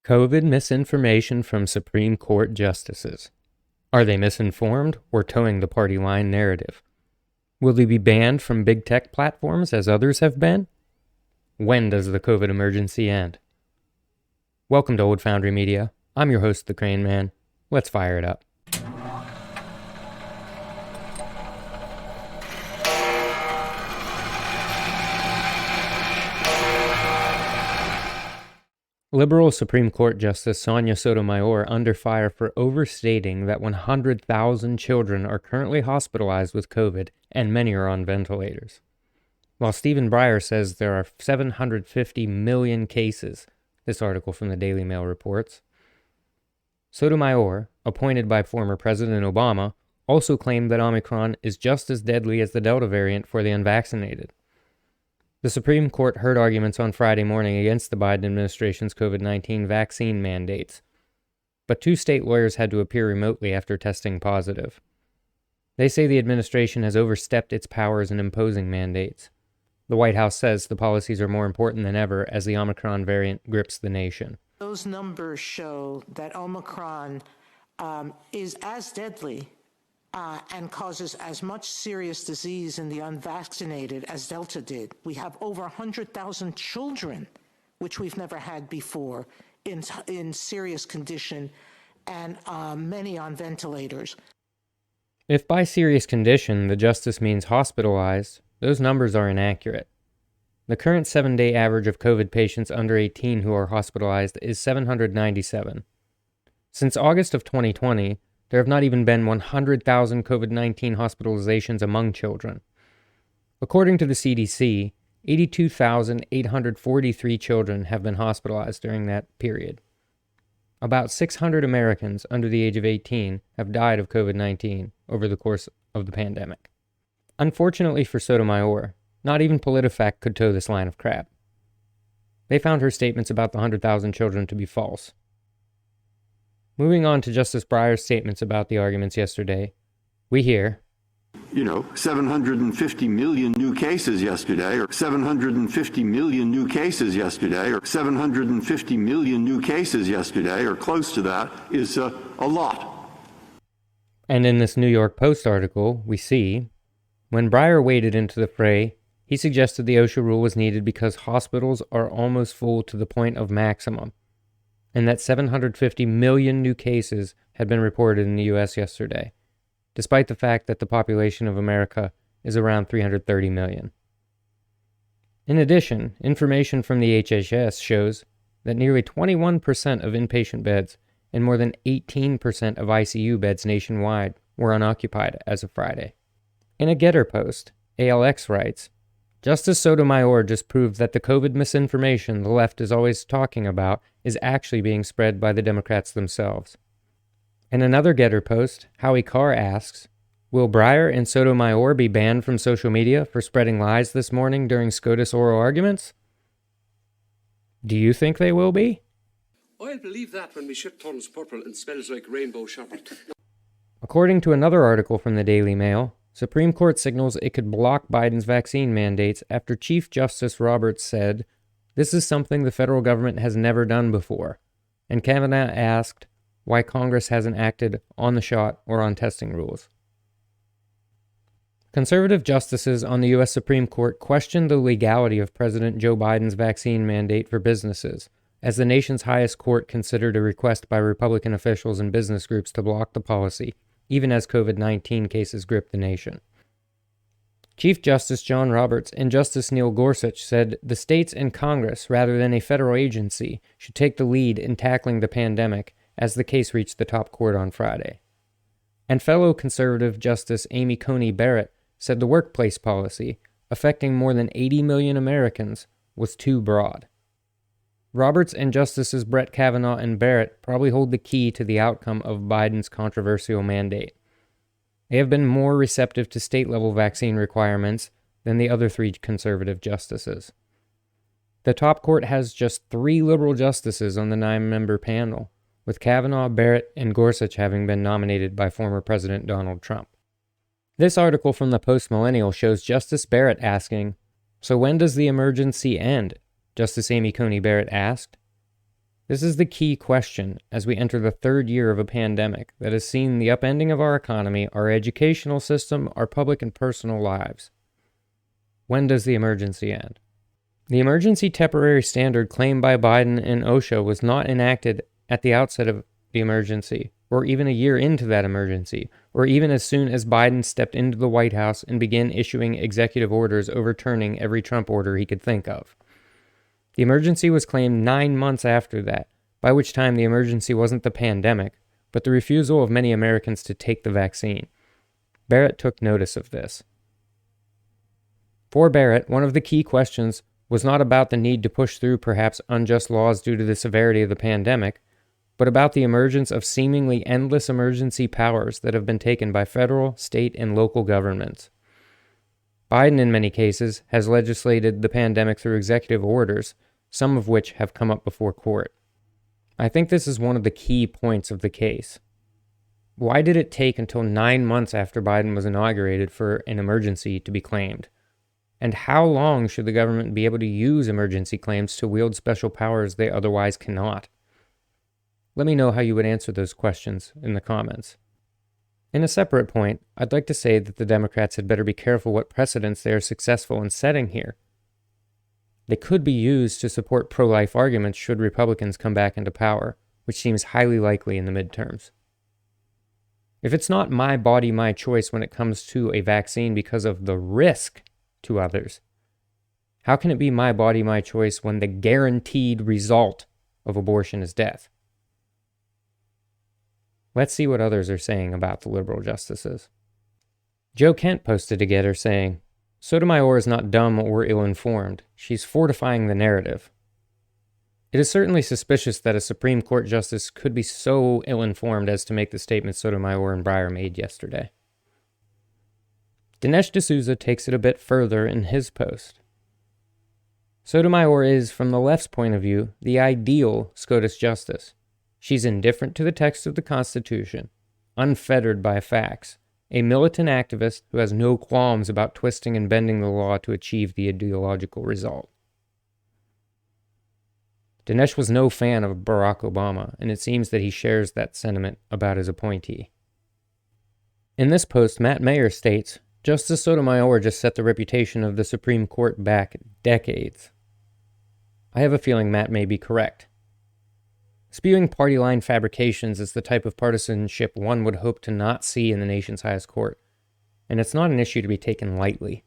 COVID misinformation from Supreme Court justices. Are they misinformed or towing the party line narrative? Will they be banned from big tech platforms as others have been? When does the COVID emergency end? Welcome to Old Foundry Media. I'm your host, The Crane Man. Let's fire it up. Liberal Supreme Court Justice Sonia Sotomayor under fire for overstating that 100,000 children are currently hospitalized with COVID and many are on ventilators. While Stephen Breyer says there are 750 million cases, this article from the Daily Mail reports, Sotomayor, appointed by former President Obama, also claimed that Omicron is just as deadly as the Delta variant for the unvaccinated. The Supreme Court heard arguments on Friday morning against the Biden administration's COVID-19 vaccine mandates, but two state lawyers had to appear remotely after testing positive. They say the administration has overstepped its powers in imposing mandates. The White House says the policies are more important than ever as the Omicron variant grips the nation. Those numbers show that Omicron is as deadly and causes as much serious disease in the unvaccinated as Delta did. We have over 100,000 children, which we've never had before, in serious condition, and many on ventilators. If by serious condition the justice means hospitalized, those numbers are inaccurate. The current 7-day average of COVID patients under 18 who are hospitalized is 797. Since August of 2020, there have not even been 100,000 COVID-19 hospitalizations among children. According to the CDC, 82,843 children have been hospitalized during that period. About 600 Americans under the age of 18 have died of COVID-19 over the course of the pandemic. Unfortunately for Sotomayor, not even PolitiFact could tow this line of crap. They found her statements about the 100,000 children to be false. Moving on to Justice Breyer's statements about the arguments yesterday, we hear, 750 million new cases yesterday, or 750 million new cases yesterday, or 750 million new cases yesterday, or close to that, is a lot. And in this New York Post article, we see, when Breyer waded into the fray, he suggested the OSHA rule was needed because hospitals are almost full to the point of maximum, and that 750 million new cases had been reported in the U.S. yesterday, despite the fact that the population of America is around 330 million. In addition, information from the HHS shows that nearly 21% of inpatient beds and more than 18% of ICU beds nationwide were unoccupied as of Friday. In a Getter post, ALX writes, Justice Sotomayor just proved that the COVID misinformation the left is always talking about is actually being spread by the Democrats themselves. In another Getter post, Howie Carr asks, will Breyer and Sotomayor be banned from social media for spreading lies this morning during SCOTUS oral arguments? Do you think they will be? I'll believe that when my ship turns purple and smells like rainbow sherbet. According to another article from the Daily Mail, Supreme Court signals it could block Biden's vaccine mandates after Chief Justice Roberts said, this is something the federal government has never done before, and Kavanaugh asked why Congress hasn't acted on the shot or on testing rules. Conservative justices on the U.S. Supreme Court questioned the legality of President Joe Biden's vaccine mandate for businesses, as the nation's highest court considered a request by Republican officials and business groups to block the policy, even as COVID-19 cases grip the nation. Chief Justice John Roberts and Justice Neil Gorsuch said the states and Congress, rather than a federal agency, should take the lead in tackling the pandemic as the case reached the top court on Friday. And fellow conservative Justice Amy Coney Barrett said the workplace policy, affecting more than 80 million Americans, was too broad. Roberts and Justices Brett Kavanaugh and Barrett probably hold the key to the outcome of Biden's controversial mandate. They have been more receptive to state-level vaccine requirements than the other three conservative justices. The top court has just 3 liberal justices on the 9-member panel, with Kavanaugh, Barrett, and Gorsuch having been nominated by former President Donald Trump. This article from the Post-Millennial shows Justice Barrett asking, so when does the emergency end? Justice Amy Coney Barrett asked. This is the key question as we enter the third year of a pandemic that has seen the upending of our economy, our educational system, our public and personal lives. When does the emergency end? The emergency temporary standard claimed by Biden and OSHA was not enacted at the outset of the emergency, or even a year into that emergency, or even as soon as Biden stepped into the White House and began issuing executive orders overturning every Trump order he could think of. The emergency was claimed 9 months after that, by which time the emergency wasn't the pandemic, but the refusal of many Americans to take the vaccine. Barrett took notice of this. For Barrett, one of the key questions was not about the need to push through perhaps unjust laws due to the severity of the pandemic, but about the emergence of seemingly endless emergency powers that have been taken by federal, state, and local governments. Biden, in many cases, has legislated the pandemic through executive orders, some of which have come up before court. I think this is one of the key points of the case. Why did it take until 9 months after Biden was inaugurated for an emergency to be claimed? And how long should the government be able to use emergency claims to wield special powers they otherwise cannot? Let me know how you would answer those questions in the comments. In a separate point, I'd like to say that the Democrats had better be careful what precedents they are successful in setting here. They could be used to support pro-life arguments should Republicans come back into power, which seems highly likely in the midterms. If it's not my body, my choice when it comes to a vaccine because of the risk to others, how can it be my body, my choice when the guaranteed result of abortion is death? Let's see what others are saying about the liberal justices. Joe Kent posted a getter saying, Sotomayor is not dumb or ill-informed. She's fortifying the narrative. It is certainly suspicious that a Supreme Court justice could be so ill-informed as to make the statement Sotomayor and Breyer made yesterday. Dinesh D'Souza takes it a bit further in his post. Sotomayor is, from the left's point of view, the ideal SCOTUS justice. She's indifferent to the text of the Constitution, unfettered by facts, a militant activist who has no qualms about twisting and bending the law to achieve the ideological result. Dinesh was no fan of Barack Obama, and it seems that he shares that sentiment about his appointee. In this post, Matt Mayer states, Justice Sotomayor just set the reputation of the Supreme Court back decades. I have a feeling Matt may be correct. Spewing party line fabrications is the type of partisanship one would hope to not see in the nation's highest court, and it's not an issue to be taken lightly.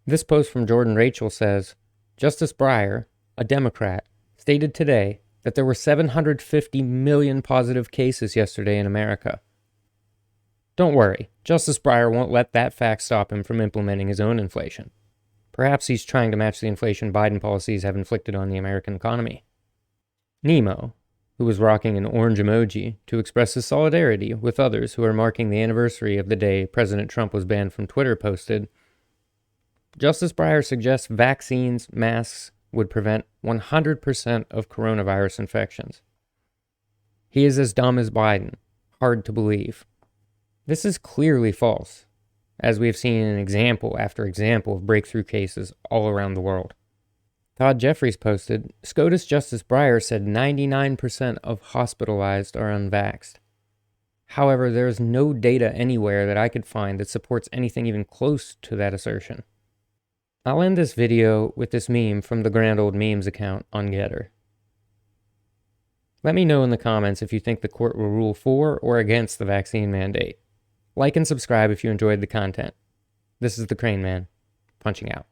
This post from Jordan Rachel says, Justice Breyer, a Democrat, stated today that there were 750 million positive cases yesterday in America. Don't worry, Justice Breyer won't let that fact stop him from implementing his own inflation. Perhaps he's trying to match the inflation Biden policies have inflicted on the American economy. Nemo, who was rocking an orange emoji to express his solidarity with others who are marking the anniversary of the day President Trump was banned from Twitter, posted, Justice Breyer suggests vaccines, masks would prevent 100% of coronavirus infections. He is as dumb as Biden. Hard to believe. This is clearly false, as we have seen in example after example of breakthrough cases all around the world. Todd Jeffries posted, SCOTUS Justice Breyer said 99% of hospitalized are unvaxxed. However, there is no data anywhere that I could find that supports anything even close to that assertion. I'll end this video with this meme from the Grand Old Memes account on Getter. Let me know in the comments if you think the court will rule for or against the vaccine mandate. Like and subscribe if you enjoyed the content. This is the Crane Man, punching out.